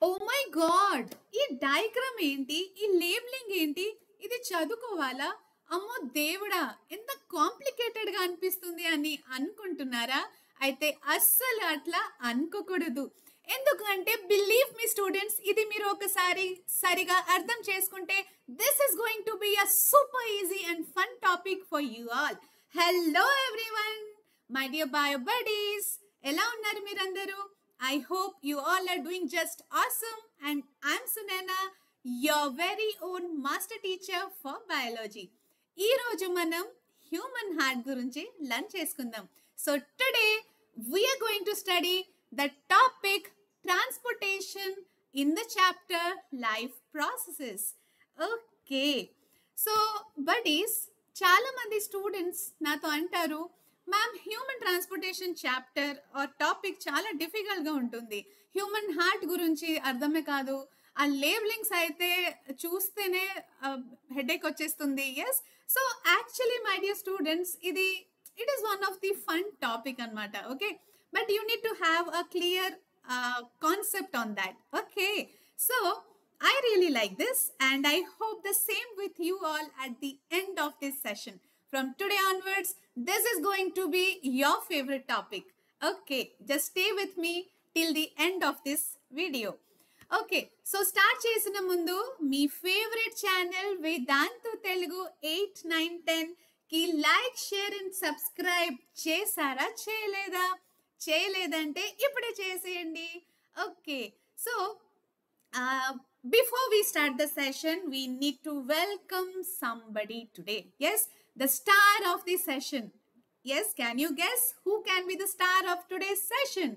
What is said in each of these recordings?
Oh my god! ఈ diagram ఏంటి? ఈ లేబులింగ్ ఏంటి? ఇది చదువుకోవాలా? అమ్మో దేవుడా! ఎంత కాంప్లికేటెడ్‌గా అనిపిస్తుంది అని అనుకుంటున్నారా? అయితే అస్సలు అట్లా అనుకోకూడదు. ఎందుకంటే బిలీవ్ మీ స్టూడెంట్స్, ఇది మీరు ఒకసారి సరిగా అర్థం చేసుకుంటే this is going to be a super easy and fun topic for you all. Hello everyone! My dear bio buddies, ఎలా ఉన్నారు మీరందరూ? I hope you all are doing just awesome, and I'm Sunana, your very own master teacher for biology. ఈ రోజు మనం human heart గురించి learn చేసుకుందాం. So today we are going to study the topic transportation in the chapter life processes. Okay. So buddies, చాలా మంది students నాతో అంటారు, ma'am human transportation chapter or topic చాలా డిఫికల్ట్గా ఉంటుంది, హ్యూమన్ హార్ట్ గురించి అర్థమే కాదు, ఆ లేబులింగ్స్ అయితే చూస్తేనే హెడేక్ వచ్చేస్తుంది. Yes, so actually my dear students, it is one of the fun topic అనమాట. Okay, but you need to have a clear concept on that. Okay, so I really like this, and I hope the same with you all at the end of this session. From today onwards, this is going to be your favorite topic. Okay, just stay with me till the end of this video. Okay, so start chesina mundu me favorite channel Vedantu Telugu 8, 9, 10 కి like, share and subscribe చేసారా? చేయలేదంటే ఇప్పుడే చేసేయండి. Okay, so before we start the session, we need to welcome somebody today. Yes, the star of the session. Yes, can you guess who can be the star of today's session?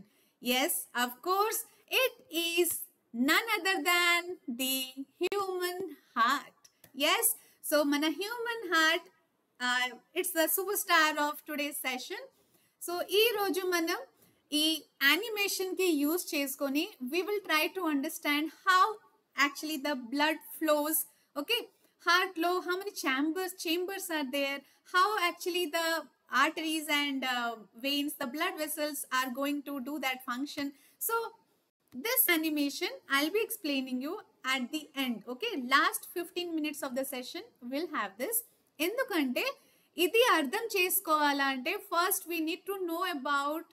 Yes, of course, it is none other than the human heart. Yes, so mana human heart, it's the superstar of today's session. So ee roju manam ఈ animation కి use చేసుకొని we will try to understand how actually the blood flows. Okay, heart lo how many chambers are there, how actually the arteries and veins, the blood vessels are going to do that function. So this animation I'll be explaining you at the end. Okay, last 15 minutes of the session we'll have this. ఎందుకంటే ఇది అర్థం చేసుకోవాలంటే first we need to know about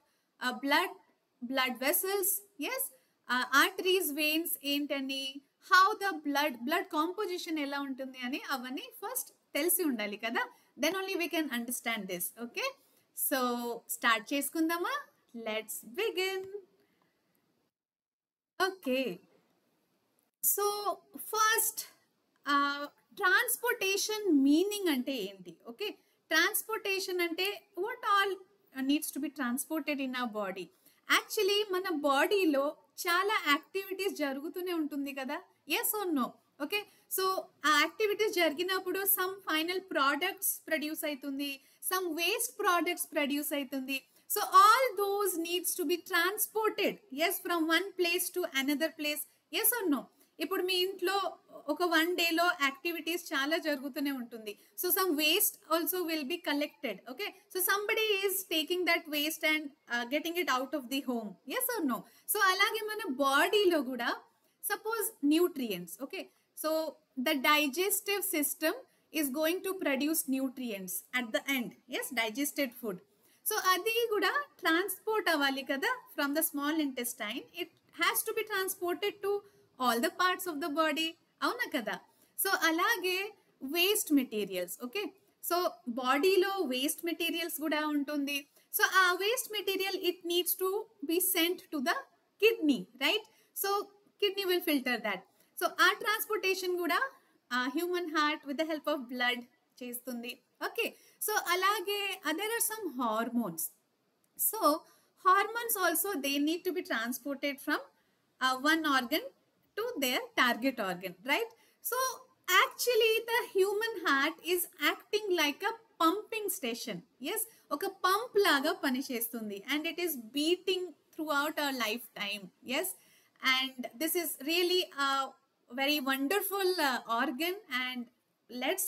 blood vessels. Yes, arteries, veins ఏంటని, how the blood composition ఎలా ఉంటుంది అని అవన్నీ first తెలిసి ఉండాలి కదా, then only we can understand this. Okay, so start చేసుకుందామా? Let's begin. Okay, so first transportation meaning అంటే ఏంటి? Okay, transportation అంటే what all needs to be transported in our body. Actually మన బాడీలో చాలా యాక్టివిటీస్ జరుగుతూనే ఉంటుంది కదా, yes or no? Okay, so ఆ యాక్టివిటీస్ జరిగినప్పుడు సమ్ ఫైనల్ ప్రోడక్ట్స్ ప్రొడ్యూస్ అవుతుంది, సమ్ వేస్ట్ ప్రోడక్ట్స్ ప్రొడ్యూస్ అవుతుంది. So all those needs to be transported, yes, from one place to another place. Yes or no? ఇప్పుడు మీ ఇంట్లో ఒక 1 డేలో activities చాలా జరుగుతూనే ఉంటుంది. So some waste also will be collected. Okay, so somebody is taking that waste and getting it out of the home. Yes or no? So అలాగే మన బాడీలో కూడా suppose nutrients. Okay, so the digestive system is going to produce nutrients at the end. Yes, digested food. So అది కూడా transport అవ్వాలి కదా from the small intestine. It has to be transported to all the parts of the body. అవునా కదా? So అలాగే waste materials. Okay, so బాడీలో waste materials కూడా ఉంటుంది. సో ఆ waste material it needs to be sent to the kidney, right? So kidney will filter that. So ఆ transportation కూడా human heart with the help of blood చేస్తుంది. Okay, so అలాగే other or some hormones. So hormones also they need to be transported from one organ to their target organ, right? So actually the human heart is acting like a pumping station. Yes, oka pump laga pani chestundi, and it is beating throughout our lifetime. Yes, and this is really a very wonderful organ, and let's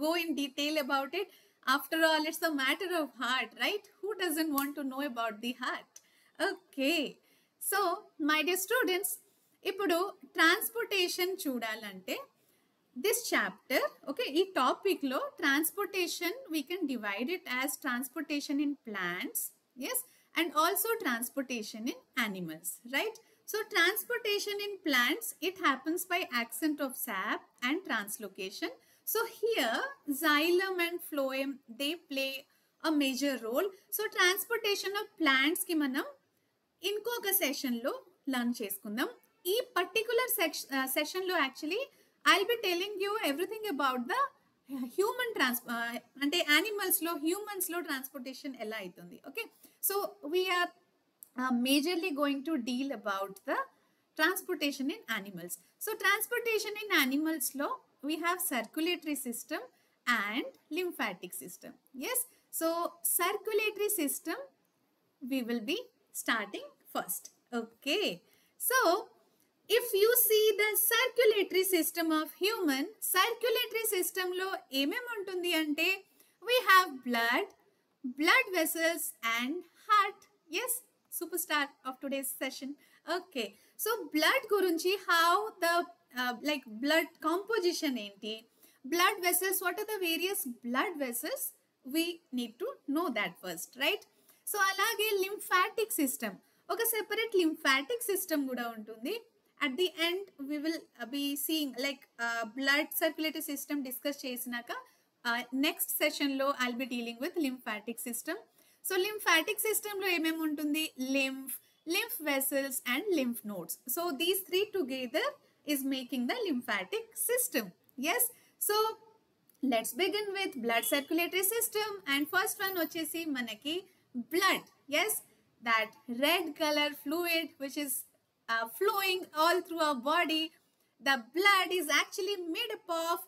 go in detail about it. After all, it's a matter of heart, right? Who doesn't want to know about the heart? Okay, so my dear students, ఇప్పుడు ట్రాన్స్పోర్టేషన్ చూడాలంటే this chapter okay ఈ topic లో transportation we can divide it as transportation in plants yes and also transportation in animals right so transportation in plants it happens by ascent of sap and translocation so here xylem and phloem they play a major role so transportation of plants కి మనం ఇంకొక సెషన్లో learn చేసుకుందాం ఈ particular సెషన్లో actually I'll be telling you everything about the human అంటే యానిమల్స్లో హ్యూమన్స్లో ట్రాన్స్పోర్టేషన్ ఎలా అవుతుంది okay so we're majorly going to deal about the transportation in animals so transportation in animals law we have circulatory system and lymphatic system yes so circulatory system we will be starting first okay so if you see the circulatory system of human circulatory system lo emem untundi ante we have blood vessels and heart yes superstar of today's session okay so blood gurunchi how the like blood composition enti blood vessels what are the various blood vessels we need to know that first right so alage lymphatic system oka separate lymphatic system kuda untundi at the end we will be seeing like blood circulatory system discuss chesinaka next session lo I'll be dealing with lymphatic system so lymphatic system lo emem untundi lymph vessels and lymph nodes so these three together is making the lymphatic system yes so let's begin with blood circulatory system and first one vachesi manaki blood yes that red color fluid which is flowing all through our body the blood is actually made up of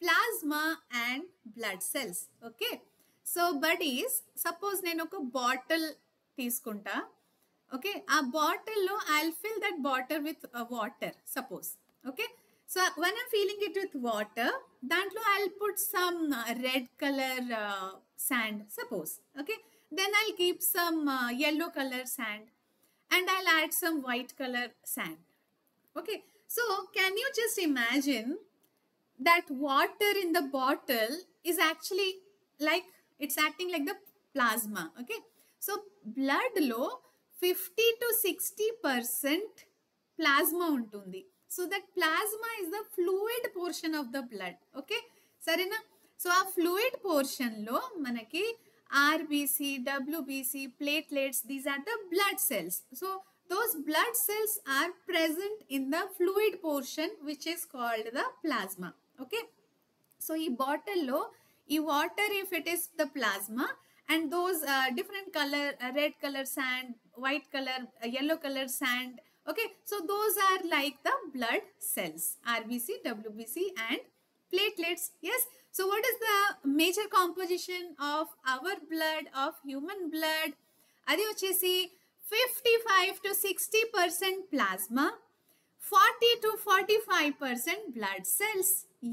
plasma and blood cells okay so buddies suppose nenu oka bottle తీసుకుంటా okay a bottle lo I'll fill that bottle with water suppose okay so when I'm filling it with water dantlo I'll put some red color sand suppose okay then I'll keep some yellow color sand and I'll add some white color sand okay so can you just imagine that water in the bottle is actually like it's acting like the plasma okay so blood lo 50 to 60% plasma untundi so that plasma is the fluid portion of the blood okay sarena so a fluid portion lo manaki rbc wbc platelets these are the blood cells so those blood cells are present in the fluid portion which is called the plasma okay so ee bottle lo ee water if it is the plasma and those different color red color sand white color yellow color sand okay so those are like the blood cells rbc wbc and platelets yes so what is the major composition of our blood of human blood adi vachesi 55 to 60% plasma 40 to 45% blood cells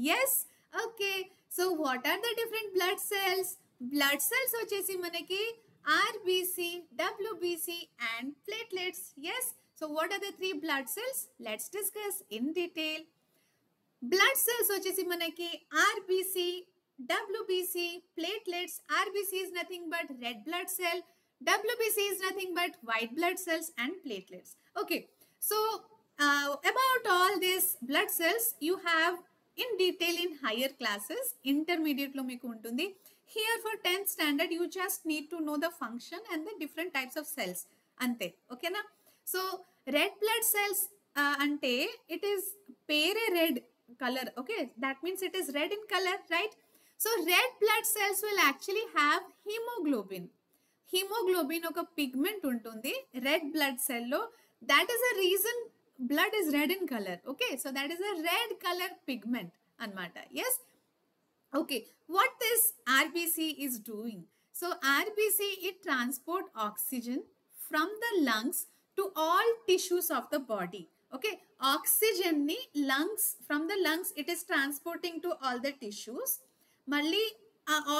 yes okay so what are the different blood cells vachesi manaki rbc wbc and platelets yes so what are the three blood cells let's discuss in detail blood cells vachesi manaki rbc wbc platelets rbc is nothing but red blood cell wbc is nothing but white blood cells and platelets okay so about all these blood cells you have in detail in higher classes intermediate lo meeku untundi here for 10th standard you just need to know the function and the different types of cells ante okay na so red blood cells ante it is pere red color okay that means it is red in color right so red blood cells will actually have hemoglobin oka pigment untundi red blood cell lo that is a reason blood is red in color okay so that is a red color pigment anmata yes okay what this rbc is doing so rbc it transport oxygen from the lungs to all tissues of the body okay oxygen ni lungs from the lungs it is transporting to all the tissues malli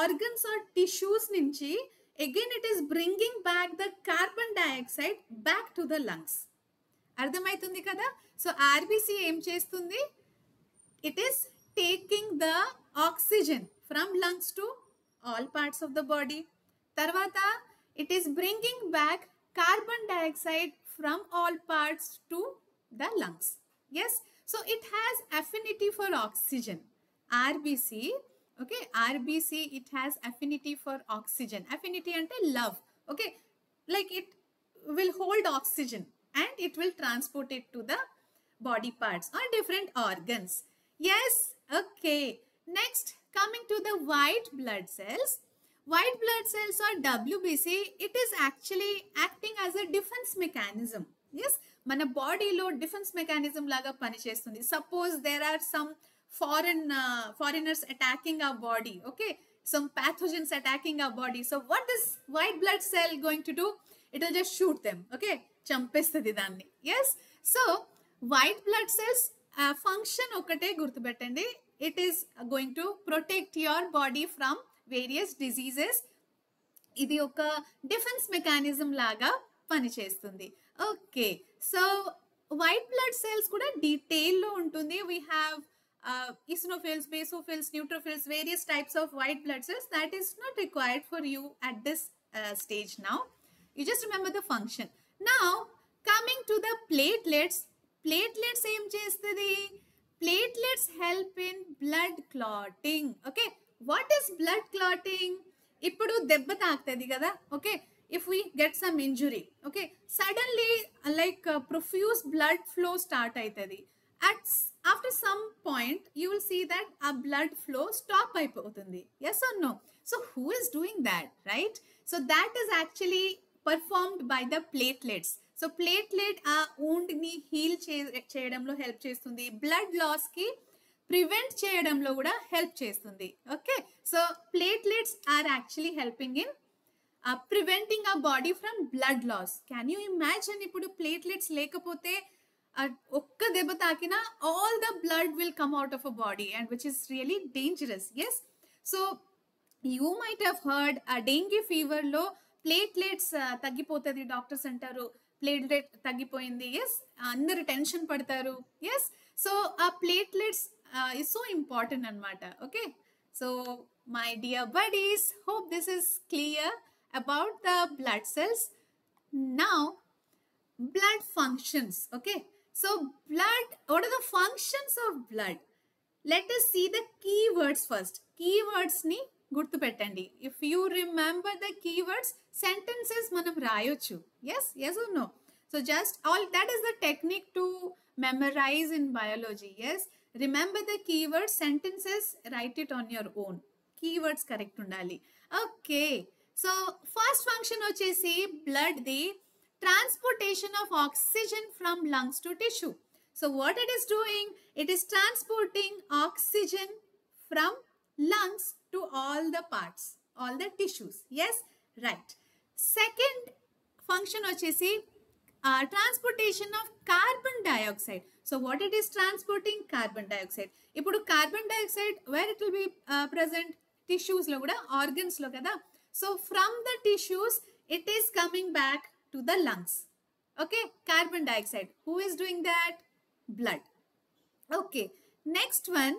organs or tissues nunchi again it is bringing back the carbon dioxide back to the lungs అర్థమవుతుంది కదా? So RBC ఏం చేస్తుంది? It is taking the oxygen from lungs to all parts of the body. Tarvata, it is bringing back carbon dioxide from all parts to the lungs. Yes, so it has affinity for oxygen. RBC, okay, RBC, it has affinity for oxygen. Affinity ante love, okay, like it will hold oxygen and it will transport it to the body parts or different organs. Yes, okay. Next, coming to the white blood cells. White blood cells or WBC, it is actually acting as a defense mechanism. Yes, మన బాడీలో defence mechanism లాగా పనిచేస్తుంది. Suppose there are some foreigners attacking our body, okay, some pathogens attacking our body. So what is white blood cell going to do? It will just shoot them, okay, చంపేస్తుంది దాన్ని. Yes, so white blood cells function ఒకటే గుర్తుపెట్టండి, it is going to protect your body from various diseases. ఇది ఒక defence mechanism లాగా పనిచేస్తుంది. Okay, so white blood cells కూడా డీటెయిల్లో ఉంటుంది. We have eosinophils, basophils, neutrophils, various types of white blood cells. That is not required for you at this stage now. You just remember the function. Now, coming to the platelets. Platelets ఏం చేస్తుంది? Platelets help in blood clotting. Okay, what is blood clotting? ఇప్పుడు దెబ్బ తాకుతుంది కదా, okay, if we get some injury, okay, suddenly like profuse blood flow start అవుతుంది. After some point you will see that a blood flow stop అయిపోతుంది. Yes or no? So who is doing that, right? So that is actually performed by the platelets. So platelet ఆ woundని heal చేయడంలో help చేస్తుంది, బ్లడ్ లాస్కి prevent చేయడంలో కూడా help చేస్తుంది. Okay, so platelets are actually helping in preventing the body from blood loss. Can you imagine, ఇప్పుడు ప్లేట్లెట్స్ లేకపోతే ఒక్క దెబ్బ తాకినా all the blood will come out of a body and which is really dangerous. Yes, so you might have heard ఆ dengue ఫీవర్లో platelets తగ్గిపోతుంది, doctors అంటారు platelet తగ్గిపోయింది. ఎస్, అందరు టెన్షన్ పడతారు. ఎస్, సో ఆ ప్లేట్లెట్స్ ఇస్ సో ఇంపార్టెంట్ అనమాట. Okay, so my dear buddies, hope this is clear about the blood cells. Now blood functions. Okay, so blood, what are the functions of blood? Let us see the keywords first. Keywords ni gurtu pettandi. If you remember the keywords, sentences manam rayochu. Yes, yes or no? So just all that is the technique to memorize in biology. Yes, remember the keywords, sentences, write it on your own. Keywords correct undali. Okay, so first function vachesi blood the transportation of oxygen from lungs to tissue. So what it is doing? It is transporting oxygen from lungs to all the parts, all the tissues. Yes, right. Second function vachesi transportation of carbon dioxide. So what it is transporting? Carbon dioxide. Ipudu carbon dioxide, where it will be present? Tissues lo kuda, organs lo kada. So from the tissues it is coming back to the lungs. Okay, carbon dioxide. Who is doing that? Blood. Okay, next one,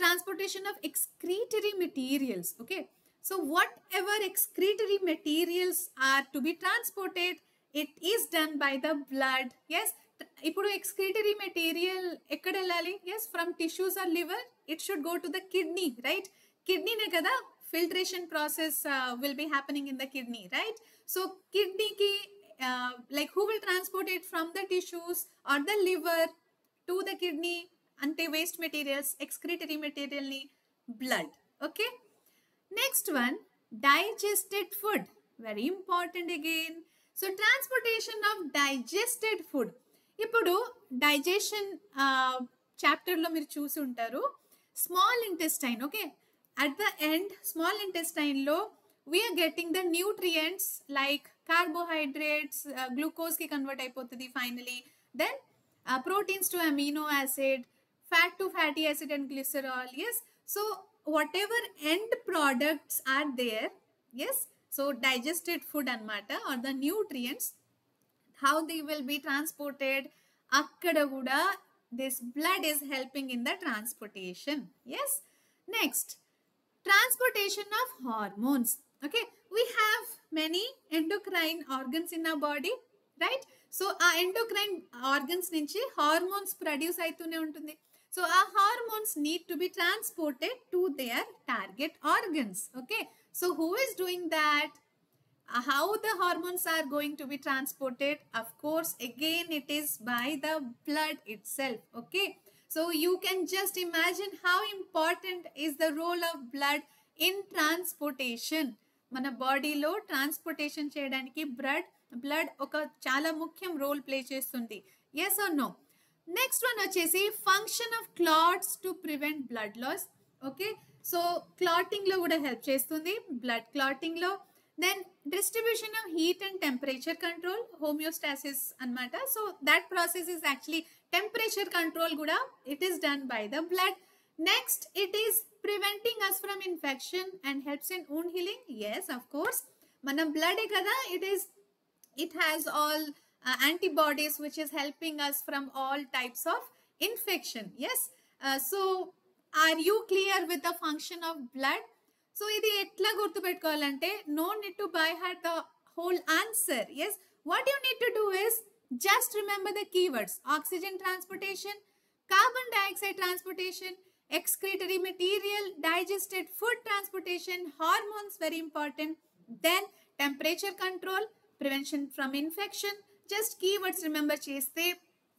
transportation of excretory materials. Okay, so whatever excretory materials are to be transported, it is done by the blood. Yes, ఇప్పుడు excretory material ఎక్కడ వెళ్ళాలి? Yes, from tissues or liver, it should go to the kidney, right? Kidney ne kada filtration process will be happening in the kidney, right? So kidney ki like who will transport it from the tissues or the liver to the kidney? Ante waste materials, excretory material ni blood. Okay, next one, digested food, very important again. So transportation of digested food. Ipudu digestion chapter lo మీరు చూసి ఉంటారు. Small intestine, okay, at the end small intestine lo we are getting the nutrients like carbohydrates, glucose ki convert అయిపోతుంది finally, then proteins to amino acid, fat to fatty acid and glycerol. Yes, so whatever end products are there, yes, so digested food anamata or the nutrients, how they will be transported అక్కడ కూడా this blood is helping in the transportation. Yes. Next, transportation of hormones. Okay, we have many endocrine organs in our body, right? So our endocrine organs nunchi hormones produce aitune untundi. So our hormones need to be transported to their target organs. Okay, so who is doing that? How the hormones are going to be transported? Of course, again it is by the blood itself. Okay, so you can just imagine how important is the role of blood in transportation. మన బాడీలో transportation చేయడానికి blood ఒక చాలా ముఖ్యం role play చేస్తుంది. yes or no? Next one వచ్చేసి function of clots to prevent blood loss. Okay, so clotting లో కూడా హెల్ప్ చేస్తుంది, బ్లడ్ క్లాటింగ్ లో. Then distribution of heat and temperature control, homeostasis అన్నమాట. So that process is actually temperature control కూడా it is done by the blood. Next, it is preventing us from infection and helps in wound healing. Yes, of course, మన blood kada, it has all antibodies which is helping us from all types of infection. Yes, so are you clear with the function of blood? So ఇది ఎట్లా గుర్తు పెట్టుకోవాలంటే no need to by heart the whole answer. Yes, what you need to do is just remember the keywords: oxygen transportation, carbon dioxide transportation, excretory material, digested food transportation, hormones very important, then temperature control, prevention from infection. Just keywords remember cheste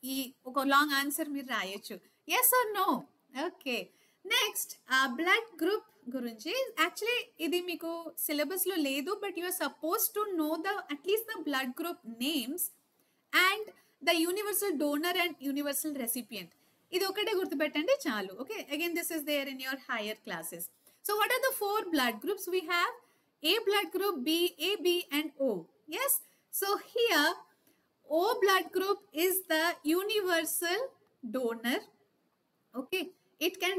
ee oka long answer meer raaychu. Yes or no? Okay, next blood group gurinchi. Actually idi meeku syllabus lo ledu, but you are supposed to know the at least the blood group names and the universal donor and universal recipient. ఇది ఒకటే గుర్తుపెట్టండి చాలు. Okay, again this is there in your higher classes. So what are the 4 blood groups we have? A blood group, B, AB and O. Yes, so here O blood group is the universal donor. Okay, it can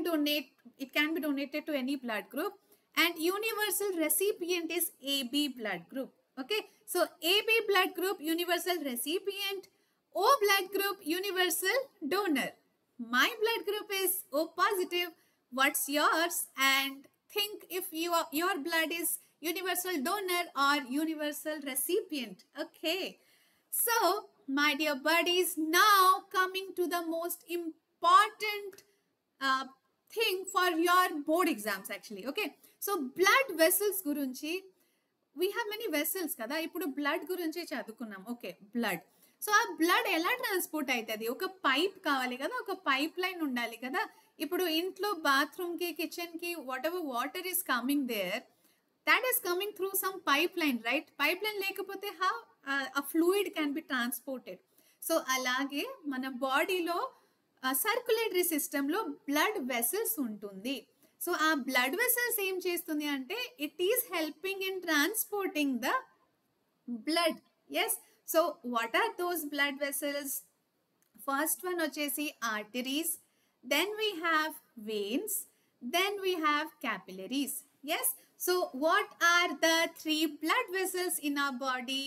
be donated to any blood group, and universal recipient is AB blood group. Okay, so AB blood group universal recipient, O blood group universal donor. My blood group is O positive. What's yours? And think if your blood is universal donor or universal recipient. Okay, so my dear buddies, now coming to the most important thing for your board exams actually. Okay, so blood vessels gurinchi, we have many vessels kada. Ippudu blood gurinchi chadukunnam. Okay, blood. So ఆ blood ఎలా transport అవుతుంది? ఒక pipe కావాలి కదా, ఒక pipe line ఉండాలి కదా. ఇప్పుడు ఇంట్లో బాత్రూమ్కి, కిచెన్కి whatever water is coming there, that is coming through some pipeline, right? Pipeline లేకపోతే how a fluid can be transported. So అలాగే మన బాడీలో సర్క్యులేటరీ సిస్టంలో బ్లడ్ వెసల్స్ ఉంటుంది. సో ఆ బ్లడ్ వెసల్స్ ఏం చేస్తుంది అంటే it is helping in transporting the blood. Yes, so what are those blood vessels? First one ochesi arteries, then we have veins, then we have capillaries. Yes, so what are the 3 blood vessels in our body?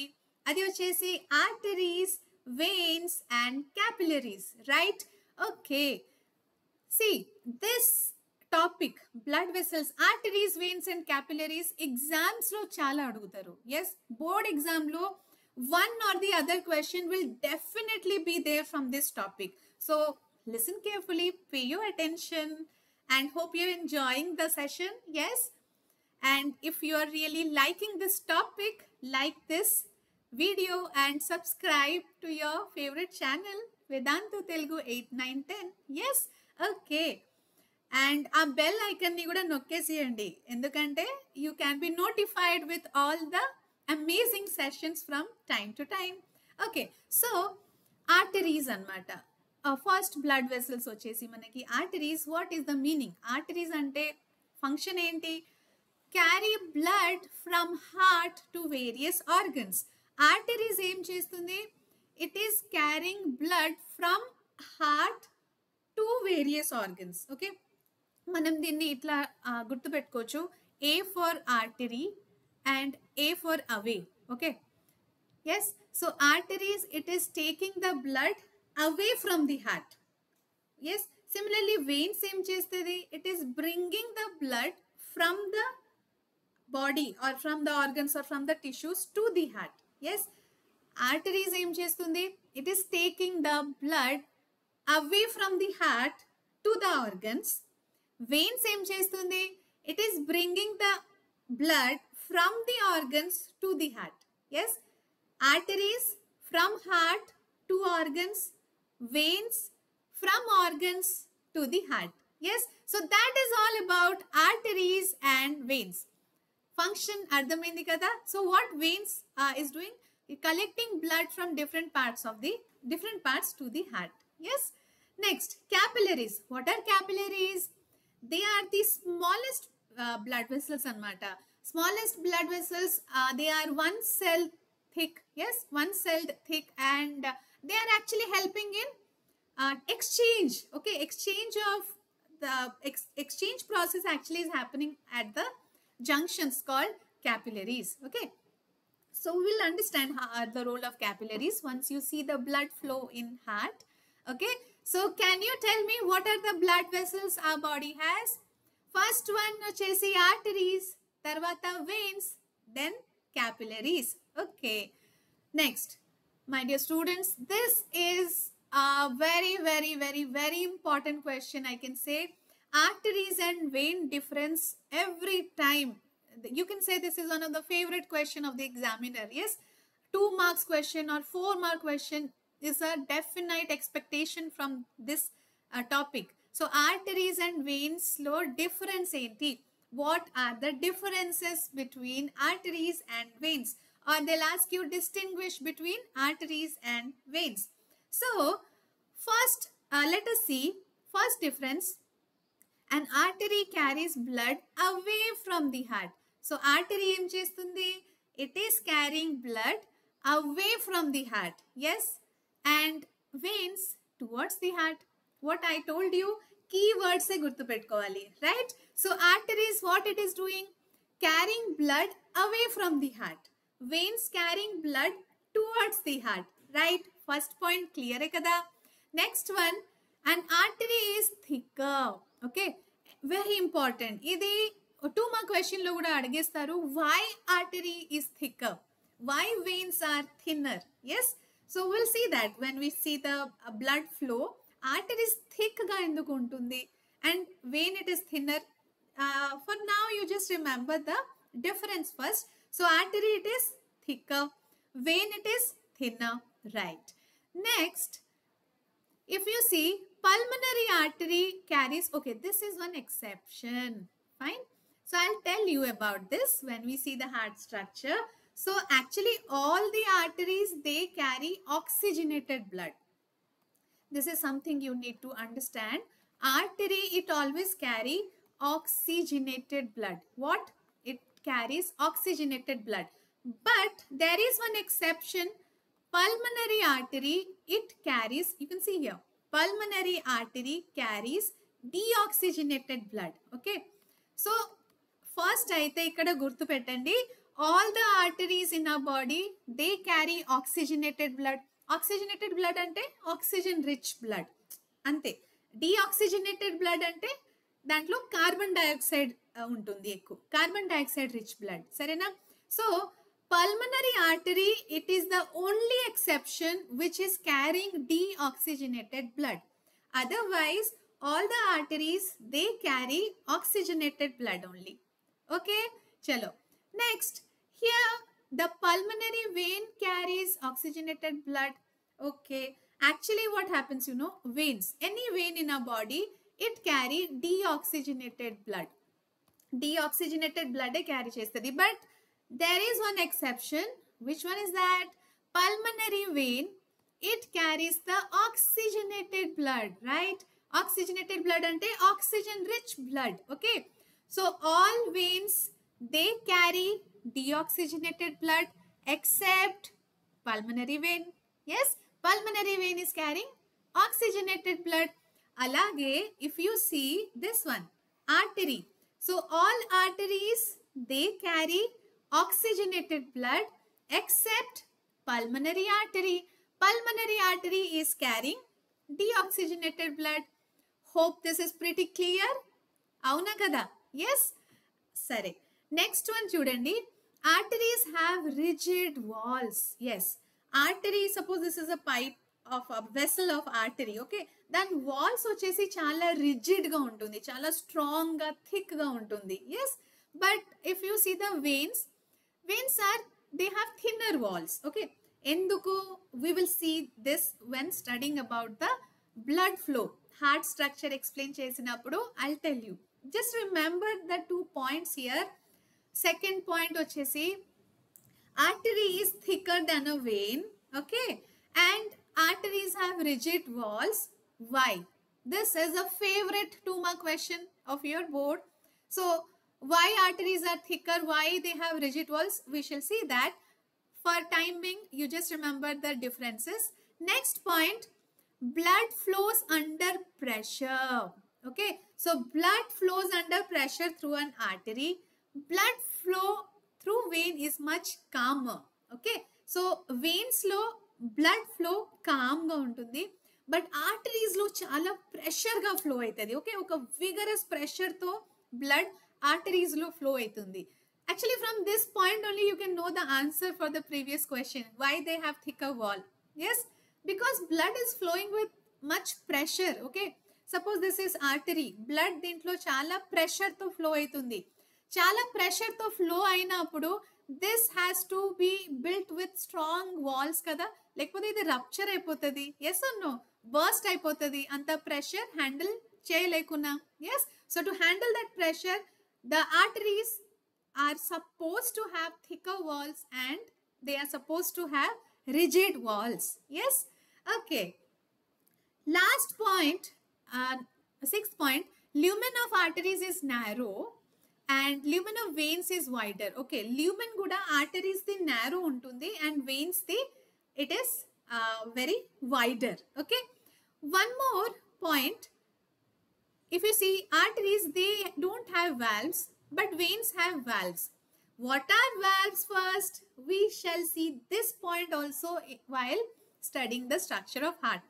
Adi ochesi arteries, veins and capillaries, right? Okay, see this topic, blood vessels, arteries, veins and capillaries, exams lo chala adugutaru. Yes, board exam lo one or the other question will definitely be there from this topic. So listen carefully, pay your attention, and hope you're enjoying the session. Yes, and if you are really liking this topic, like this video and subscribe to your favorite channel Vedantu Telugu 8, 9, 10. Yes, okay, and ఆ bell icon ni kuda nokkesiyandi, endukante you can be notified with all the amazing sessions from time to time. Okay, so arteries anamata. First blood vessels వచ్చేసి మనకి arteries. What is the meaning? Arteries అంటే function ఏంటి? Carry blood from heart to various organs. Arteries ఏం చేస్తుంది? It is carrying blood from heart to various organs. Okay, మనం దీన్ని ఇట్లా గుర్తుపెట్టుకోవచ్చు. A for artery and A for away. Okay, yes, so arteries, it is taking the blood away from the heart. Yes, similarly veins ఏం చేస్తుంది, it is bringing the blood from the body or from the organs or from the tissues to the heart. Yes, arteries ఏం చేస్తుంది, it is taking the blood away from the heart to the organs. Veins ఏం చేస్తుంది, it is bringing the blood from the organs to the heart. Yes, arteries from heart to organs, veins from organs to the heart. Yes, so that is all about arteries and veins. Function అర్థమైంది కదా. So what veins is doing, collecting blood from different parts to the heart. Yes, next capillaries. What are capillaries? They are the smallest blood vessels anamata. Smallest blood vessels, they are one cell thick. Yes, one celled thick, and they are actually helping in exchange. Okay, exchange of the exchange process actually is happening at the junctions called capillaries. Okay, so we'll understand the role of capillaries once you see the blood flow in heart. Okay, so can you tell me what are the blood vessels our body has? First one వచ్చేసి arteries, తర్వాత veins, then capillaries. Okay, next, my dear students, this is a very important question. I can say arteries and vein difference every time. You can say this is one of the favorite question of the examiner. Yes, 2 marks question or 4 mark question is a definite expectation from this topic. So arteries and veins lo difference enti? What are the differences between arteries and veins? Or they'll ask you distinguish between arteries and veins. So first let us see first difference. An artery carries blood away from the heart. So artery em chestundi, it is carrying blood away from the heart. Yes, and veins towards the heart. What I told you, keywords e gurtu pettukovali, right? So arteries, what it is doing, carrying blood away from the heart. Veins carrying blood towards the heart, right? First point clear e kada. Next one, an artery is thicker. Okay, very important. Idi 2 mark question lo kuda adigestaru. Why artery is thicker? Why veins are thinner? Yes, so we'll see that when we see the blood flow. Artery is thick ga enduku untundi and vein it is thinner. For now you just remember the difference first. So artery it is thicker, vein it is thinner, right? Next, if you see pulmonary artery carries, okay, this is one exception, fine. So I'll tell you about this when we see the heart structure. So actually all the arteries, they carry oxygenated blood. This is something you need to understand. Artery, it always carry oxygenated blood. What? It carries oxygenated blood. But there is one exception. Pulmonary artery, it carries, you can see here, pulmonary artery carries deoxygenated blood. Okay, so first aithe ikkada gurtu pettandi, all the arteries in our body, they carry oxygenated blood. Oxygenated blood ante oxygen rich blood ante. Deoxygenated blood ante dantlo carbon dioxide untundi ekku, carbon dioxide rich blood, sarena? So pulmonary artery, it is the only exception which is carrying deoxygenated blood. Otherwise all the arteries, they carry oxygenated blood only. Okay, chalo. Next, here the pulmonary vein carries oxygenated blood. Okay, actually what happens, you know, veins, any vein in our body, it carry deoxygenated blood. Deoxygenated blood carry chestadi, but there is one exception. Which one is that? Pulmonary vein, it carries the oxygenated blood, right? Oxygenated blood ante oxygen rich blood. Okay, so all veins, they carry deoxygenated blood except pulmonary vein. Yes, pulmonary vein is carrying oxygenated blood. Alage, if you see this one, artery, so all arteries, they carry oxygenated blood except pulmonary artery. Pulmonary artery is carrying deoxygenated blood. Hope this is pretty clear. Avuna kada? Yes. Sare. Next one chudandi. Arteries have rigid walls. Yes. Artery, suppose this is a pipe of a vessel of artery. Okay. Then walls vachesi chala rigid ga untundi. Chala strong ga, thick ga untundi. Yes. But if you see the veins are, they have thinner walls. Okay. Enduku, we will see this when studying about the blood flow. Heart structure explain chesinappudu I'll tell you. Just remember the 2 points here. Second point vachesi, artery is thicker than a vein. Okay. And arteries have rigid walls. Why? This is a favorite 2-mark question of your board. So why arteries are thicker? Why they have rigid walls? We shall see that. For time being, you just remember the differences. Next point, blood flows under pressure. Okay. So blood flows under pressure through an artery. Blood flow through vein is much calmer. Okay. So veins lo blood flow calm ga untundi. But arteries lo chala pressure ga flow aitadi. Okay. Oka vigorous pressure to blood arteries lo flow aitundi. Actually, from this point only you can know the answer for the previous question. Why they have thicker wall? Yes, because blood is flowing with much pressure. Okay, suppose this is artery. Blood dintlo chala pressure to flow aitundi. Chala pressure to flow అయినప్పుడు this has to be built with strong walls kada. లేకపోతే ఇది rupture అయిపోతుంది. Yes or no? Burst అయిపోతుంది. అంత pressure handle చేయలేకున్నా. Yes, so to handle that pressure, the arteries are supposed to have thicker walls and they are supposed to have rigid walls. Yes. Okay. Last point, 6th point, lumen of arteries is narrow and lumen of veins is wider. Okay. Lumen kuda arteries the narrow untundi and veins the it is very wider. Okay. One more point. If you see arteries, they don't have valves, but veins have valves. What are valves first? We shall see this point also while studying the structure of heart.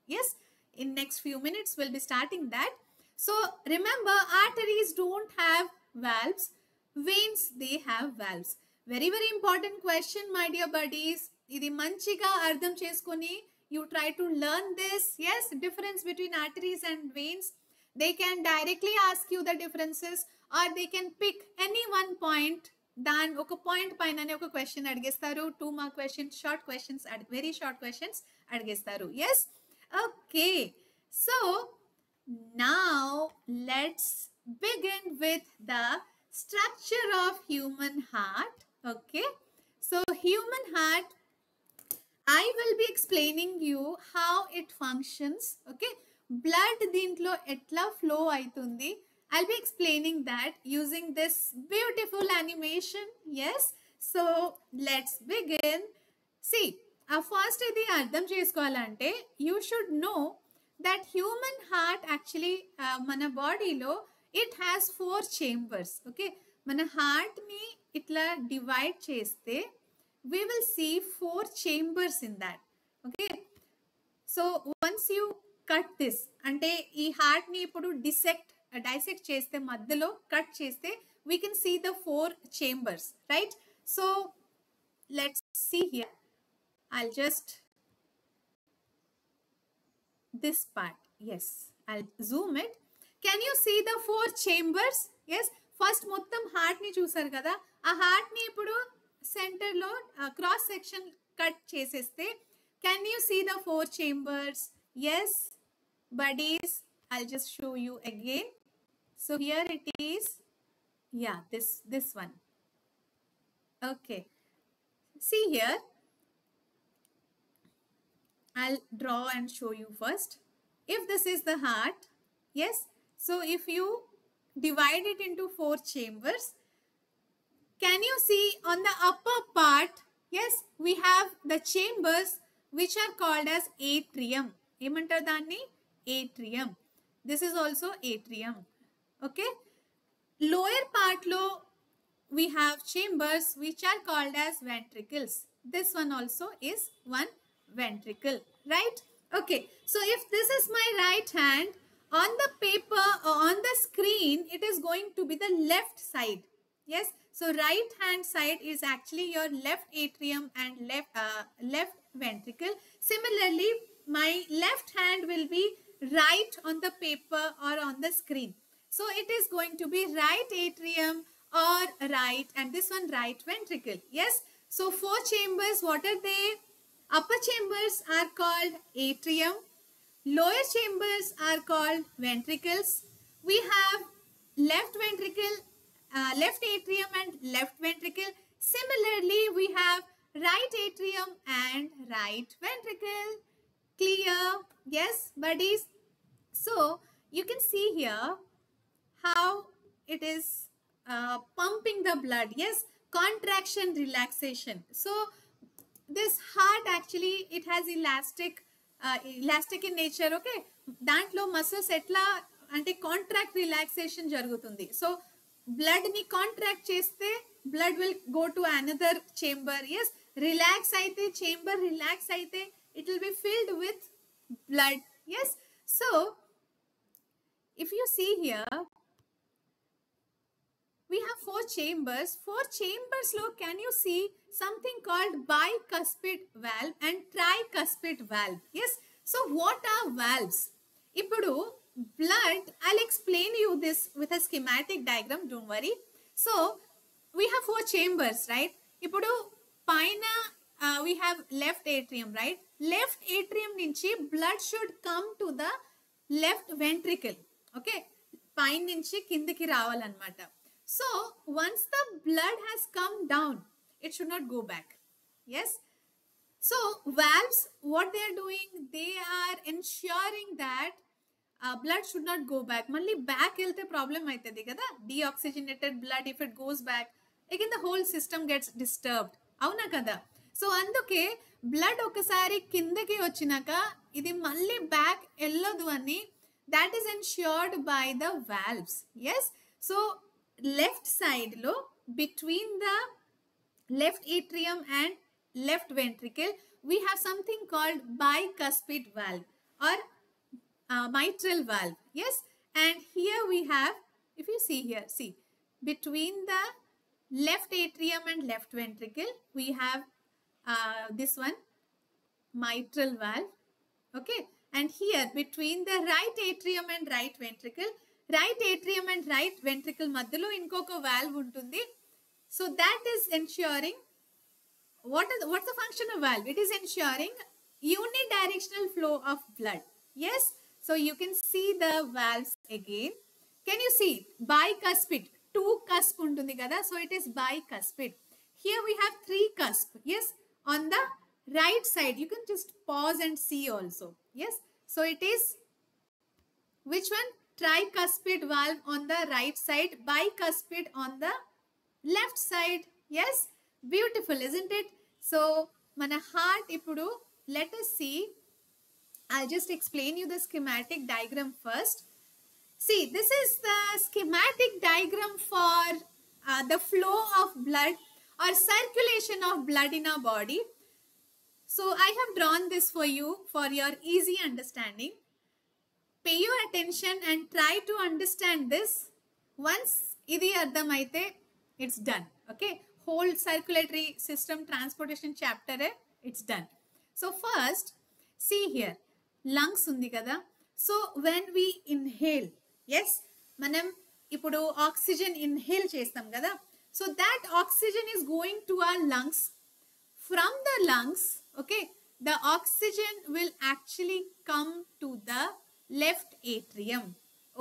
Yes, in next few minutes we'll be starting that. So remember, arteries don't have valves, veins they have valves. Very very important question, my dear buddies. Idi manchiga ardham cheskoni you try to learn this. Yes, difference between arteries and veins. They can directly ask you the differences or they can pick any one point. Dan oka point painane oka question adgestaru. 2-mark questions, short questions, very short questions adgestaru. Yes. Okay. So now let's begin with the structure of human heart. Okay. So human heart, I will be explaining you how it functions. Okay. Blood dintlo etla flow aitundi. I'll be explaining that using this beautiful animation. Yes. So let's begin. See, first idi ardham chesukovalante you should know that human heart actually mana body lo it has 4 chambers. Okay. Mana heart ni itla divide cheste we will see 4 chambers in that. Okay. So once you cut this ante ee heart ni ipudu dissect cheste maddalo cut cheste we can see the 4 chambers, right? So let's see here. I'll just this part. Yes, I'll zoom it. Can you see the 4 chambers? Yes, first mottam heart ni chusaru kada. Aa heart ni ipudu center lo cross section cut cheseste can you see the 4 chambers? Yes, buddies, I'll just show you again. So here it is. Yeah, this one. Okay, see here, I'll draw and show you first. If this is the heart, yes, so if you divide it into 4 chambers, can you see on the upper part? Yes, we have the chambers which are called as atrium. Emantaru danni? Atrium. This is also atrium. Okay. Lower part lo we have chambers which are called as ventricles. This one also is one ventricle, right? Okay, so if this is my right hand, on the paper or on the screen, it is going to be the left side. Yes, so right hand side is actually your left atrium and left ventricle. Similarly, my left hand will be right on the paper or on the screen. So it is going to be right atrium or right, and this one right ventricle. Yes, so four chambers, what are they? Upper chambers are called atrium. Lower chambers are called ventricles. We have left ventricle, left atrium and left ventricle. Similarly, we have right atrium and right ventricle. Clear? Yes, buddies? So, you can see here how it is pumping the blood. Yes, contraction, relaxation. So, this heart actually it has elastic in nature. Okay, దాంట్లో muscles ఎట్లా అంటే contract relaxation జరుగుతుంది. So blood ని contract చేస్తే blood will go to another chamber. Yes, relax అయితే chamber relax అయితే it will be filled with blood. Yes, so if you see here, we have four chambers. Four chambers lo can you see something called bicuspid valve and tricuspid valve. Yes, so what are valves? Ipudu blood, I'll explain you this with a schematic diagram, don't worry. So we have four chambers, right? Ipudu paina we have left atrium, right? Left atrium nunchi blood should come to the left ventricle. Okay, పైన నుంచి కిందికి రావాలన్నమాట. So once the blood has come down, it should not go back. Yes, so valves, what they are doing, they are ensuring that blood should not go back. Malli back వెళ్తే problem అవుతుంది కదా, deoxygenated blood if it goes back, again the whole system gets disturbed. అవునా కదా? So అందుకే blood ఒకసారి కిందకి వచ్చినాక ఇది మళ్ళీ బ్యాక్ వెళ్ళదు అని, that is ensured by the valves. Yes, so left side lo between the left atrium and left ventricle we have something called bicuspid valve or mitral valve. Yes, and here we have, if you see here, see between the left atrium and left ventricle we have this one mitral valve. Okay, and here between the right atrium and right ventricle మధ్యలో ఇంకొక valve ఉంటుంది. So that is ensuring what's the function of valve? It is ensuring unidirectional flow of blood. Yes, so you can see the valves again. Can you see bicuspid? Two cusp ఉంటుంది కదా, so it is bicuspid. Here we have three cusp. Yes, on the right side you can just pause and see also. Yes, so it is which one? Tricuspid valve on the right side, bicuspid on the left side. Yes, beautiful, isn't it? So mana heart ipudu, let us see. I'll just explain you the schematic diagram first. See, this is the schematic diagram for the flow of blood or circulation of blood in our body. So I have drawn this for you for your easy understanding. Pay your attention and try to understand this. Once idi ardham aithe, it's done. Okay, whole circulatory system transportation chapter it's done. So first see here, lungs undi kada. So when we inhale, yes, manam ipudu oxygen inhale chestam kada, so that oxygen is going to our lungs. From the lungs, okay, the oxygen will actually come to the left atrium.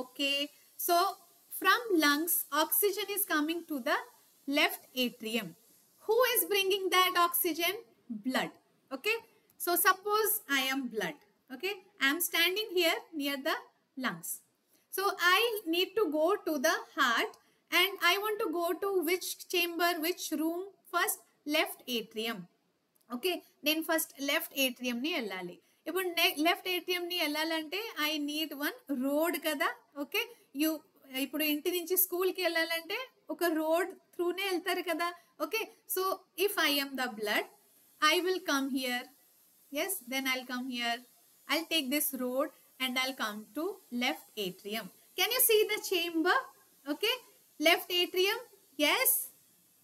Okay, so from lungs oxygen is coming to the left atrium. Who is bringing that oxygen? Blood. Okay, so suppose I am blood. Okay, I am standing here near the lungs, so I need to go to the heart and I want to go to which chamber, which room? First left atrium. Okay, then first left atrium ni ellali. ఇప్పుడు left ATM ని వెళ్ళాలంటే I need one road కదా. Okay, ఇప్పుడు ఇంటి నుంచి స్కూల్కి వెళ్ళాలంటే ఒక రోడ్ త్రూనే వెళ్తారు కదా. Okay, so if I am the blood I will come here. Yes, then I will come here. I'll take this road and I'll come to left atrium. Can you see the chamber? Okay, left atrium. Yes,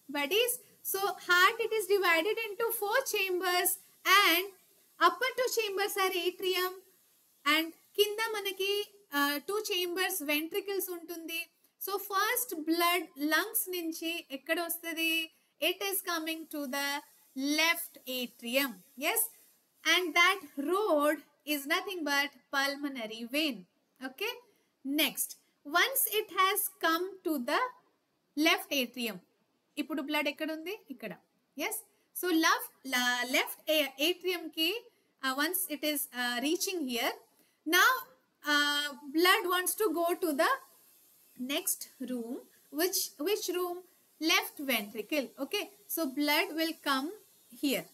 buddies. So heart, it is divided into 4 chambers, and upper 2 chambers are atrium, and kinda manaki 2 chambers ventricles untundi. So first blood lungs nunchi ekkada ostadi? It is coming to the left atrium. Yes, and that road is nothing but pulmonary vein. Okay, next, once it has come to the left atrium, ఇప్పుడు blood ఎక్కడ ఉంది? ఇక్కడ. yes, so left atrium ki once it is reaching here, now blood wants to go to the next room. Which room? Left ventricle. Okay, so blood will come here.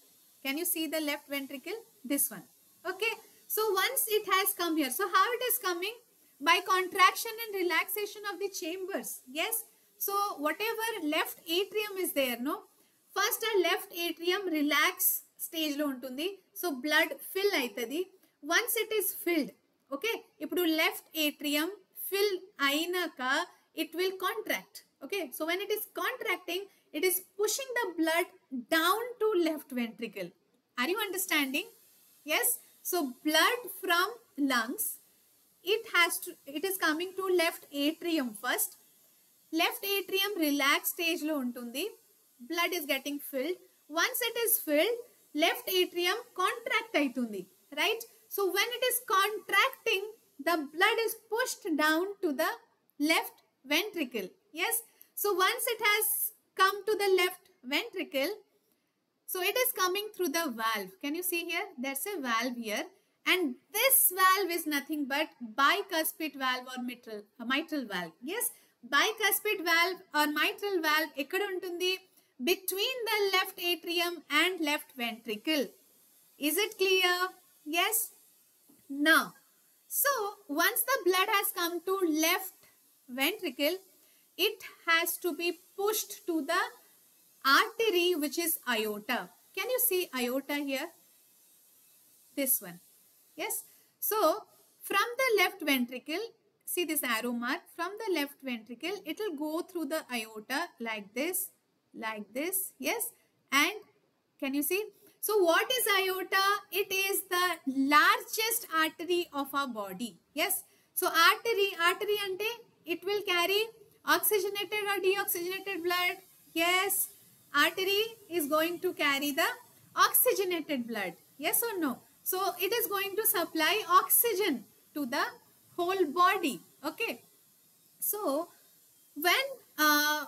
Can you see the left ventricle? This one. Okay, so once it has come here, so how it is coming? By contraction and relaxation of the chambers. Yes, so whatever left atrium is there, no, first a left atrium relax stage lo untundi, so blood fill aitadi. Once it is filled, okay, ipudu left atrium fill ainaka it will contract. Okay, so when it is contracting, it is pushing the blood down to left ventricle. Are you understanding? Yes, so blood from lungs, it is coming to left atrium first. Left atrium relax stage lo untundi, blood is getting filled. Once it is filled, left atrium contract aitundi, right? So when it is contracting, the blood is pushed down to the left ventricle. Yes, so once it has come to the left ventricle, so it is coming through the valve. Can you see here? There's a valve here, and this valve is nothing but bicuspid valve or mitral valve. Yes, bicuspid valve or mitral valve ekkada untundi? Between the left atrium and left ventricle. Is it clear? Yes. Now, so once the blood has come to left ventricle, it has to be pushed to the artery, which is aorta. Can you see aorta here? This one. Yes, so from the left ventricle, see this arrow mark, from the left ventricle it will go through the aorta like this. Yes, and can you see? So what is aorta? It is the largest artery of our body. Yes, so artery ante it will carry oxygenated or deoxygenated blood. Yes, artery is going to carry the oxygenated blood. Yes or no? So it is going to supply oxygen to the whole body. Okay, so when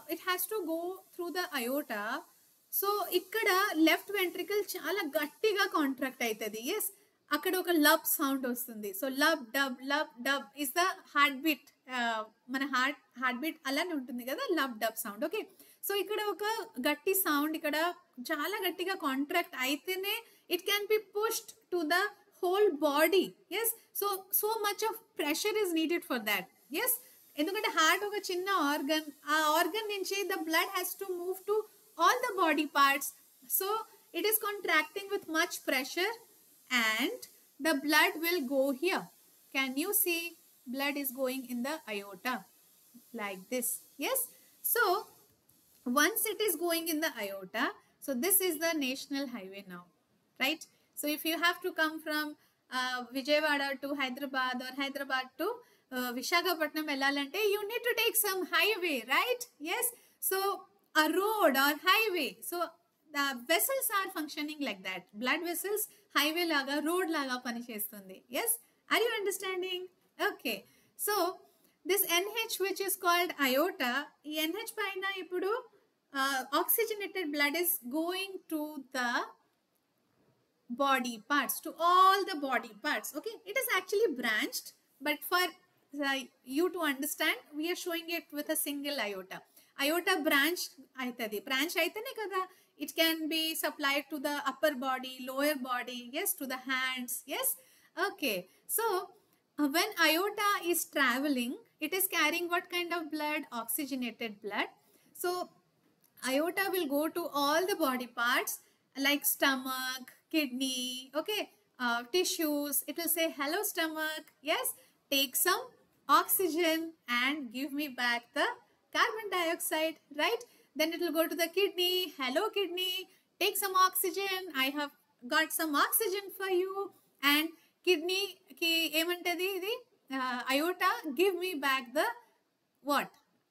it has to go through the aorta, so ikkada left ventricle chala gattiga contract aitadi. Yes, akkada oka lub sound ostundi. So lub dub is the heartbeat. Mana heartbeat alane untundi kada, lub dub sound. Okay, so ikkada oka gatti sound, ikkada chala gattiga contract aitene it can be pushed to the whole body. Yes, so much of pressure is needed for that. Yes, ఎందుకంటే heart ఒక చిన్న organ, ఆ organ నుంచి the blood has to move to all the body parts, so it is contracting with much pressure and the blood will go here. Can you see? Blood is going in the aorta like this. Yes, so once it is going in the aorta, so this is the national highway now, right? So if you have to come from Vijayawada to Hyderabad or Hyderabad to Visakhapatnam vellalante, you need to take some highway, right? Yes, so a road or highway, so the vessels are functioning like that. Blood vessels highway laga, road laga pani chestundi. Yes, are you understanding? Okay, so this NH which is called aorta, ee NH paina ipudu oxygenated blood is going to the body parts, to all the body parts. Okay, it is actually branched, but for you to understand, we are showing it with a single aorta. Aorta branch aitadi, branch aitane kada it can be supplied to the upper body, lower body. Yes, to the hands. Yes, okay, so when aorta is traveling, it is carrying what kind of blood? Oxygenated blood. So aorta will go to all the body parts like stomach, kidney, okay, tissues. It will say, hello stomach, yes, take some oxygen and give me back the carbon dioxide, right? Then it will go to the kidney, hello kidney, take some oxygen, I have got some oxygen for you. And kidney ki emantadi idi, iota, give me back the what?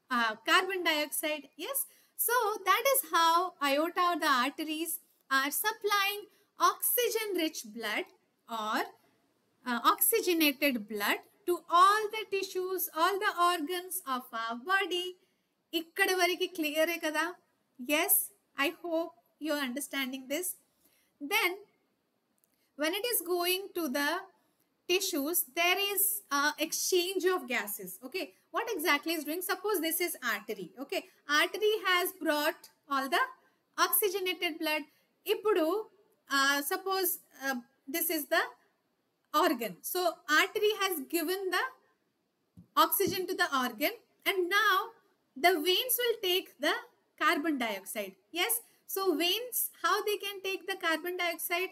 Carbon dioxide. Yes. So that is how aorta or the arteries are supplying oxygen rich blood or oxygenated blood to all the tissues, all the organs of our body. ikkada variki clear e kada? Yes, I hope you are understanding this. Then when it is going to the tissues, there is exchange of gases. Okay, what exactly is doing? Suppose this is artery. Okay, artery has brought all the oxygenated blood. Ippudu suppose this is the organ. So artery has given the oxygen to the organ, and now the veins will take the carbon dioxide. Yes, so veins, how they can take the carbon dioxide?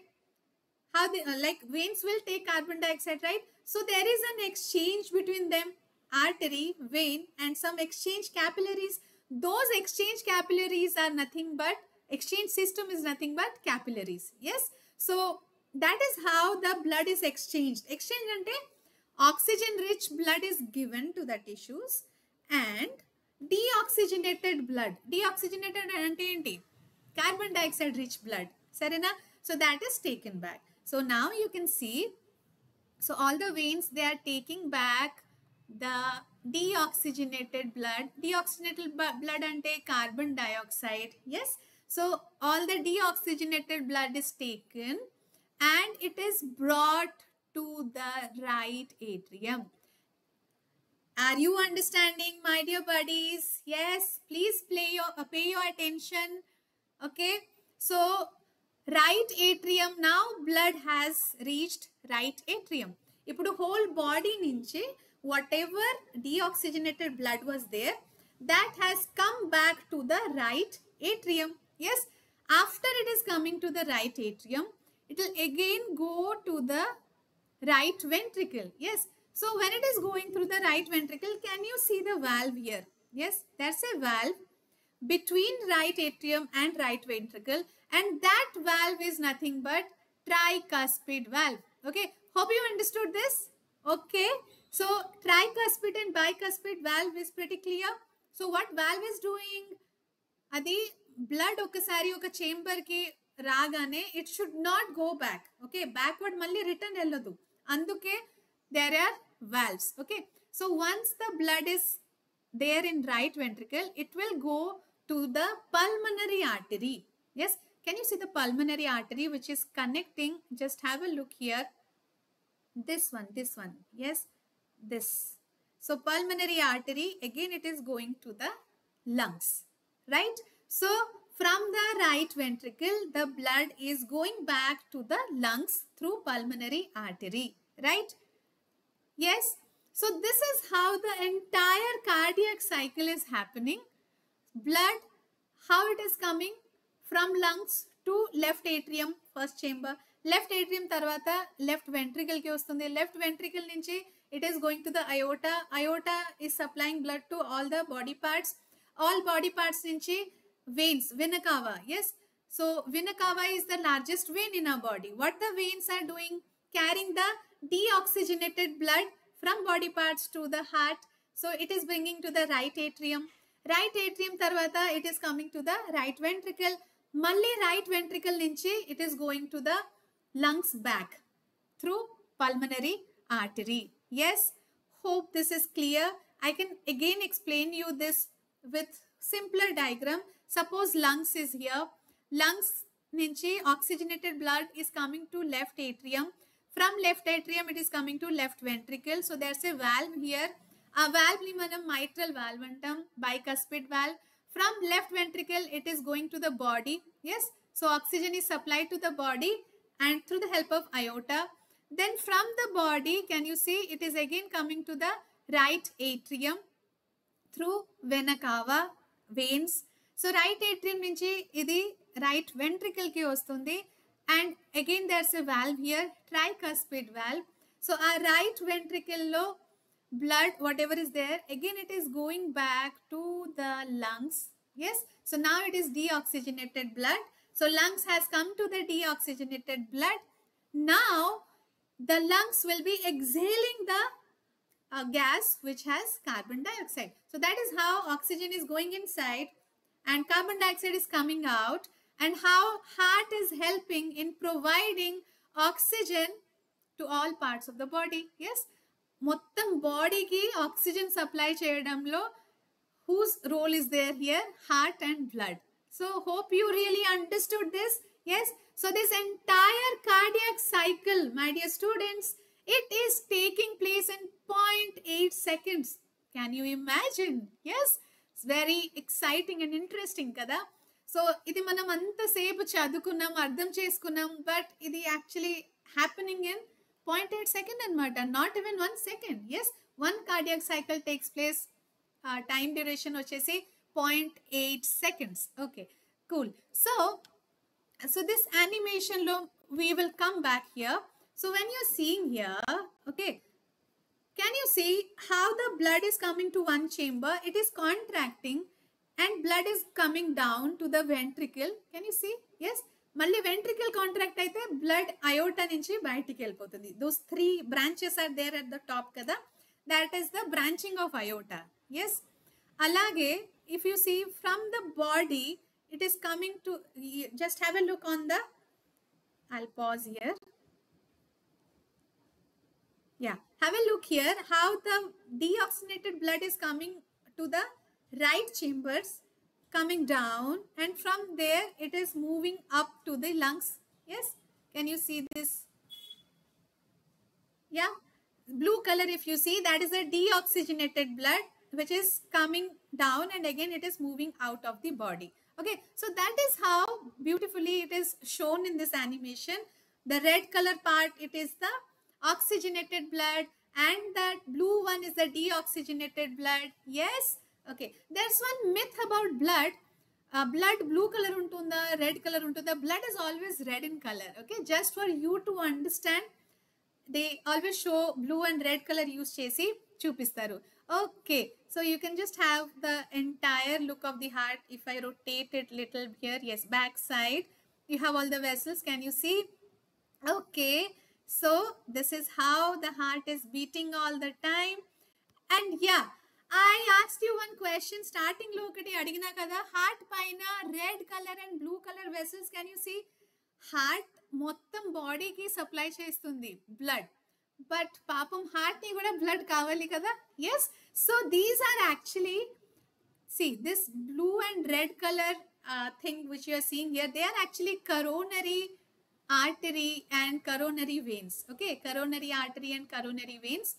How they like veins will take carbon dioxide, right? So there is an exchange between them, artery, vein, and some exchange capillaries. Those exchange capillaries are nothing but, exchange system is nothing but capillaries. Yes, so that is how the blood is exchanged. Exchange ante oxygen rich blood is given to the tissues and deoxygenated blood. Deoxygenated ante enti? Carbon dioxide rich blood. Sarena? So that is taken back. So now you can see, so all the veins, they are taking back the deoxygenated blood. Deoxygenated blood ante carbon dioxide. Yes. So all the deoxygenated blood is taken and it is brought to the right atrium. Are you understanding, my dear buddies? Yes, please pay your attention. Okay. So right atrium, now blood has reached right atrium. Ippudu whole body nunchi whatever deoxygenated blood was there, that has come back to the right atrium. Yes, after it is coming to the right atrium, it will again go to the right ventricle. Yes, so when it is going through the right ventricle, can you see the valve here? Yes, there's a valve between right atrium and right ventricle, and that valve is nothing but tricuspid valve. Okay, hope you understood this. Okay, so tricuspid and bicuspid valve is pretty clear. So what valve is doing? Adi blood okasari oka chamber ki ragane, it should not go back. Okay, backward malli return elladu. Anduke there are valves. Okay, so once the blood is there in right ventricle, it will go to the pulmonary artery. Yes, can you see the pulmonary artery which is connecting? Just have a look here. This one. Yes, this. So pulmonary artery, again it is going to the lungs, right? So from the right ventricle, the blood is going back to the lungs through pulmonary artery, right? Yes. So this is how the entire cardiac cycle is happening. Blood, how it is coming from lungs to left atrium, first chamber. Left atrium tarvata left ventricle ki vastundi. Left ventricle nunchi it is going to the aorta. Aorta is supplying blood to all the body parts. All body parts nunchi veins, vena cava. Yes. So vena cava is the largest vein in our body. What the veins are doing? Carrying the deoxygenated blood from body parts to the heart. So it is bringing to the right atrium. Right atrium tarvata it is coming to the right ventricle. Malli right ventricle nunchi it is going to the lungs back through pulmonary artery. Yes, hope this is clear. I can again explain you this with simpler diagram. Suppose lungs is here. Lungs nunchi oxygenated blood is coming to left atrium. From left atrium it is coming to left ventricle. So there's a valve here. A valve ni manam mitral valve antam, bicuspid valve. From left ventricle it is going to the body. Yes, so oxygen is supplied to the body and through the help of aorta. Then from the body, can you see it is again coming to the right atrium through vena cava, veins. So right atrium nunchi idi right ventricle ki vastundi, And again there's a valve here, tricuspid valve. So our right ventricle lo blood whatever is there, again it is going back to the lungs. Yes, so now it is deoxygenated blood. So lungs has come to the deoxygenated blood. Now the lungs will be exhaling the gas which has carbon dioxide. So that is how oxygen is going inside and carbon dioxide is coming out, and how heart is helping in providing oxygen to all parts of the body. Yes, మొత్తం బాడీకి oxygen supply చేయడంలో whose role is there here? Heart and blood. So hope you really understood this. Yes, so this entire cardiac cycle, my dear students, it is taking place in 0.8 seconds. Can you imagine? Yes, it's very exciting and interesting kada. So ఇది మనం అంతసేపు చదువుకున్నాం, అర్థం చేసుకున్నాం, but ఇది actually happening in 0.8 second anamata, not even 1 second. Yes, one cardiac cycle takes place, time duration vachesi 0.8 seconds. Okay, cool. So this animation lo we will come back here. So when you're seeing here, okay, can you see how the blood is coming to one chamber? It is contracting and blood is coming down to the ventricle. Can you see? Yes, మళ్ళీ ventricle contract అయితే blood aorta నుంచి బయటికి వెళ్ళిపోతుంది. Those 3 branches are there at the top కదా, that is the branching of aorta. Yes, అలాగే if you see from the body it is coming to, just have a look on the, I'll pause here. Yeah, have a look here how the deoxygenated blood is coming to the right chambers, coming down, and from there it is moving up to the lungs. Yes, can you see this? Yeah, blue color if you see, that is a deoxygenated blood which is coming down and again it is moving out of the body. Okay, so that is how beautifully it is shown in this animation. The red color part, it is the oxygenated blood, and that blue one is the deoxygenated blood. Yes. Okay, there's one myth about blood. Blood blue color untunda, red color untunda. Blood is always red in color. Okay, just for you to understand, they always show blue and red color use chesi chupistaru. Okay, so you can just have the entire look of the heart. If I rotate it little here, yes, back side, you have all the vessels. Can you see? Okay, so this is how the heart is beating all the time. And yeah, I asked you one question starting lo okati adigina kada, heart paina red color and blue color vessels. Can you see? Heart మొత్తం బాడీకి supply చేస్తుంది blood, but పాపం heart ని కూడా blood కావాలి కదా. yes, so these are actually, see this blue and red color thing which you are seeing here, they are actually coronary artery and coronary veins. Okay, coronary artery and coronary veins.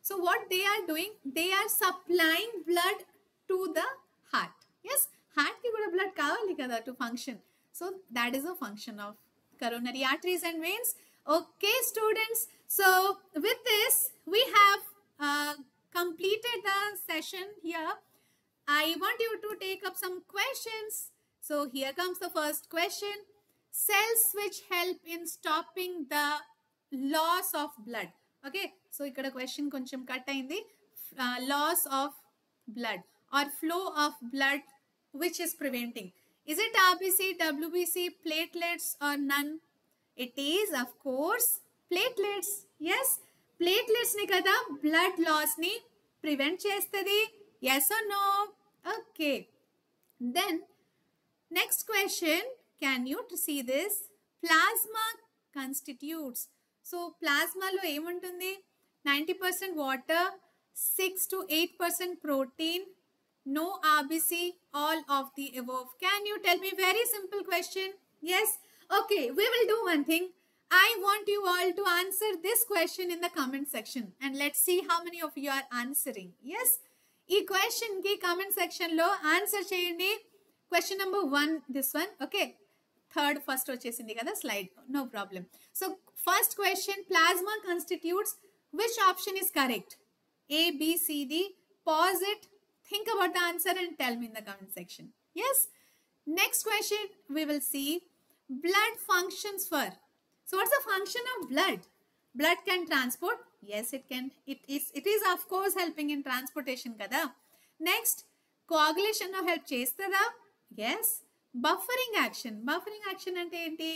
So what they are doing, they are supplying blood to the heart. Yes, heart ki kuda blood kavali kada to function. So that is a function of coronary arteries and veins. Okay students, so with this we have completed the session here. I want you to take up some questions. So here comes the first question. Cells which help in stopping the loss of blood. Okay, so ikkada question koncham cut ayindi. Loss of blood or flow of blood, which is preventing? Is it RBC, WBC, platelets, or none? It is, of course, platelets. Yes, platelets ni kada blood loss ni prevent chestadi. Yes or no? Okay, then next question, can you see this? Plasma constitutes. So plasma lo emuntundi? 90% water, 6 to 8% protein, no RBC, all of the above. Can you tell me? Very simple question. Yes. Okay, we will do one thing. I want you all to answer this question in the comment section, and let's see how many of you are answering. Yes, ee question ki comment section lo answer cheyandi. Question number 1, this one. Okay, third first vachesindi kada slide, no problem. So first question, plasma constitutes, which option is correct? A, B, C, D. Pause it, think about the answer and tell me in the comment section. Yes, next question we will see, blood functions for. So what's the function of blood? Blood can transport. Yes, it can. It is of course helping in transportation kada. Next, coagulation no help chestada. Yes. Buffering action. Buffering action ante enti?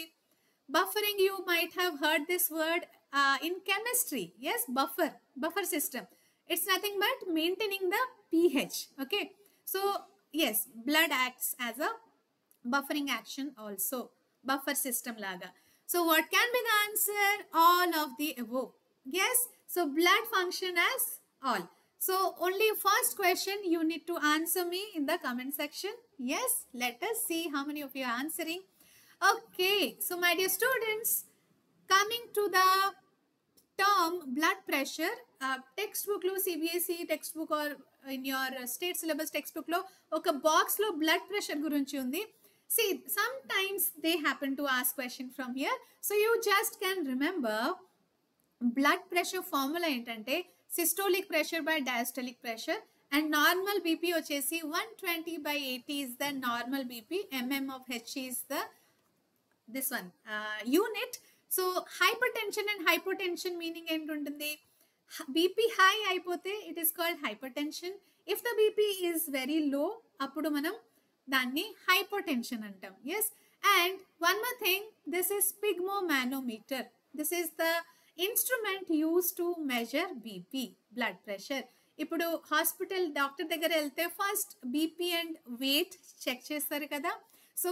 Buffering, you might have heard this word in chemistry. Yes, buffer system. It's nothing but maintaining the pH. Okay. So yes, blood acts as a buffering action also. Buffer system laga. So what can be the answer? All of the above. Yes. So blood function as all. So only first question you need to answer me in the comment section. Yes. Let us see how many of you are answering. Okay. So my dear students, coming to the term blood pressure, textbook lo CBSE textbook or in your state syllabus textbook lo oka box lo blood pressure gurinchi undi. See, sometimes they happen to ask question from here. So you just can remember blood pressure formula ఏంటంటే systolic pressure by diastolic pressure and normal BP వచ్చేసి 120/80 is the normal BP, mm of H is the this one unit. So hypertension and hypotension meaning ఏంటుంటుంది? BP high అయిపోతే it is called hypertension. If the BP is very low అప్పుడు మనం దాన్ని hypotension అంటాం. Yes. And one more thing, this is sphygmomanometer. This is the instrument used to measure BP, blood pressure. ఇప్పుడు hospital doctor దగ్గర వెళ్తే first BP and weight check చేస్తారు కదా. So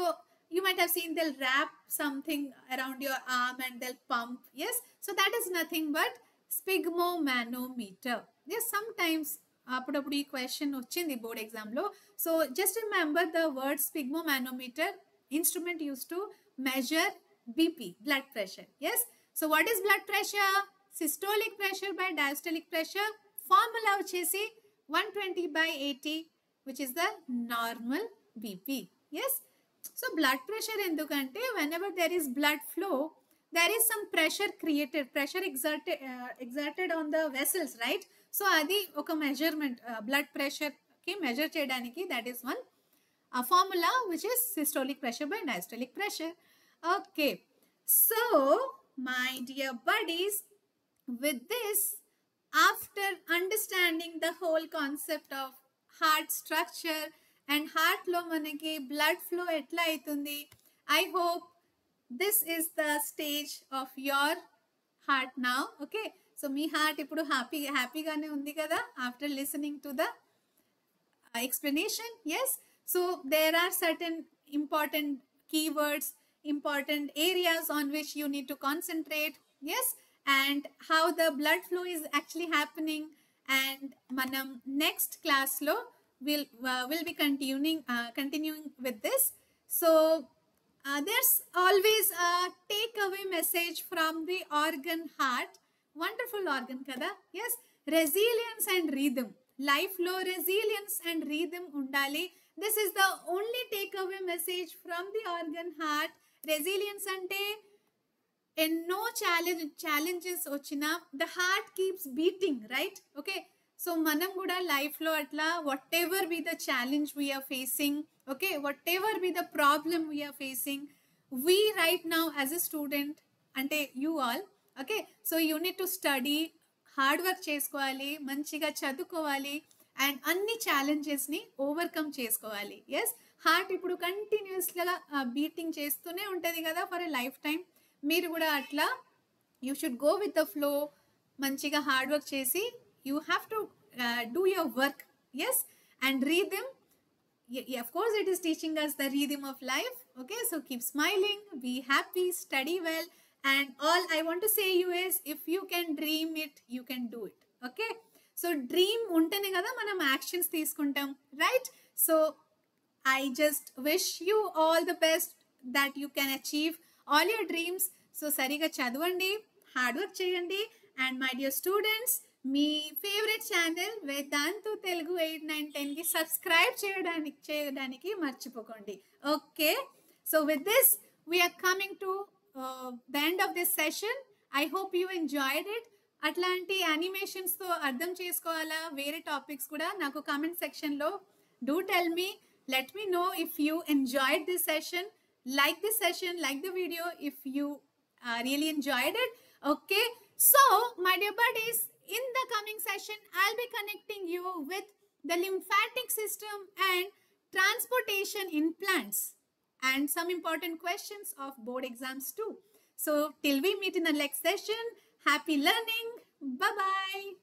you might have seen they'll wrap something around your arm and they'll pump. Yes. So that is nothing but sphygmomanometer. Yes, sometimes అప్పుడప్పుడు ఈ question వచ్చింది board ఎగ్జామ్లో. So just remember the word sphygmomanometer, instrument used to measure BP, blood pressure. Yes. So what is blood pressure? Systolic pressure by diastolic pressure. Formula వచ్చేసి 120/80, which is the normal BP. Yes. So blood pressure endukante whenever there is blood flow, there is some pressure created, pressure exerted on the vessels, right? So adi oka measurement, blood pressure ki measure cheyadaniki, that is one formula, which is systolic pressure by diastolic pressure. Okay. So my dear buddies, with this, after understanding the whole concept of heart structure and heart lo manaki blood flow etla aitundi, I hope this is the stage of your heart now. Okay. So me heart ఇప్పుడు హ్యాపీగానే ఉంది కదా after listening to the explanation. Yes. So there are certain important keywords, important areas on which you need to concentrate. Yes. And how the blood flow is actually happening. And manam next class lo will be continuing with this. So there's always a takeaway message from the organ heart. Wonderful organ kada. Yes. Resilience and rhythm. Life lo resilience and rhythm undali. This is the only takeaway message from the organ heart. Resilience ante ఎన్నో challenges వచ్చినా the heart keeps beating, right? Okay. So మనం కూడా లైఫ్లో అట్లా whatever be the challenge we are facing, okay, whatever be the problem we are facing, we right now as a student అంటే you all, okay, so you need to study, hard work చేసుకోవాలి, మంచిగా చదువుకోవాలి and అన్ని ఛాలెంజెస్ని overcome చేసుకోవాలి. Yes, heart ఇప్పుడు కంటిన్యూస్గా beating చేస్తూనే ఉంటుంది కదా ఫర్ ఎ లైఫ్ టైం. మీరు కూడా అట్లా you should go with the flow, మంచిగా హార్డ్ వర్క్ చేసి you have to do your work. Yes, and rhythm, of course it is teaching us the rhythm of life. Okay, so keep smiling, be happy, study well, and all I want to say you is if you can dream it, you can do it. Okay, so dream untene kada manam actions teeskuntam, right? So I just wish you all the best that you can achieve all your dreams. So sariga chadvandi, hard work cheyandi, and my dear students, మీ favourite channel Vedantu Telugu 8, 9, 10కి subscribe చేయడానికి మర్చిపోకండి. Okay, so with this we're coming to the end of this session. I hope you enjoyed it. అట్లాంటి యానిమేషన్స్తో అర్థం చేసుకోవాలా వేరే topics కూడా నాకు కామెంట్ సెక్షన్లో do tell me, let me know if you enjoyed this session, like this session, like the video if you really enjoyed it. Okay, so my dear buddies, in the coming session, I'll be connecting you with the lymphatic system and transportation in plants and some important questions of board exams too. So till we meet in the next session, happy learning. Bye-bye.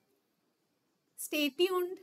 Stay tuned.